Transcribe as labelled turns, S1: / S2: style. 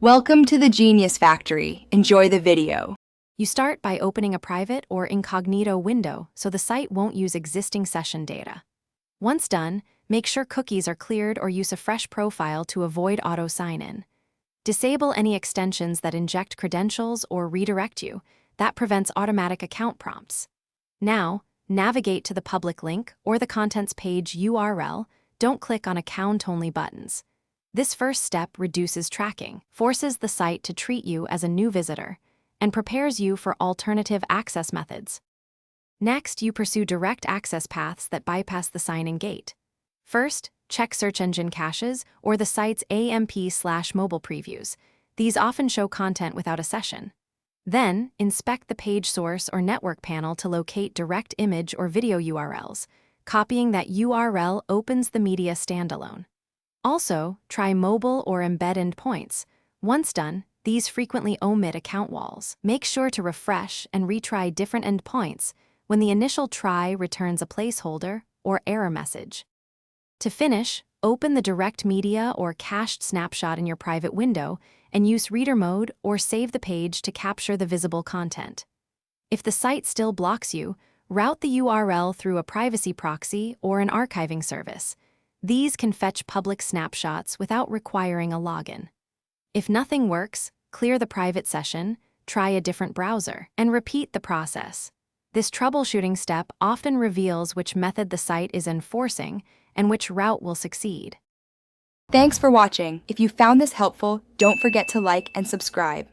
S1: Welcome to the Genius Factory. Enjoy the video.
S2: You start by opening a private or incognito window so the site won't use existing session data. Once done, make sure cookies are cleared or use a fresh profile to avoid auto sign-in. Disable any extensions that inject credentials or redirect you. That prevents automatic account prompts. Now, navigate to the public link or the contents page URL. Don't click on account-only buttons. This first step reduces tracking, forces the site to treat you as a new visitor, and prepares you for alternative access methods. Next, you pursue direct access paths that bypass the sign-in gate. First, check search engine caches or the site's AMP/mobile previews. These often show content without a session. Then, inspect the page source or network panel to locate direct image or video URLs. Copying that URL opens the media standalone. Also, try mobile or embed endpoints. Once done, these frequently omit account walls. Make sure to refresh and retry different endpoints when the initial try returns a placeholder or error message. To finish, open the direct media or cached snapshot in your private window and use reader mode or save the page to capture the visible content. If the site still blocks you, route the URL through a privacy proxy or an archiving service. These can fetch public snapshots without requiring a login. If nothing works, clear the private session, try a different browser, and repeat the process. This troubleshooting step often reveals which method the site is enforcing and which route will succeed.
S1: Thanks for watching. If you found this helpful, don't forget to like and subscribe.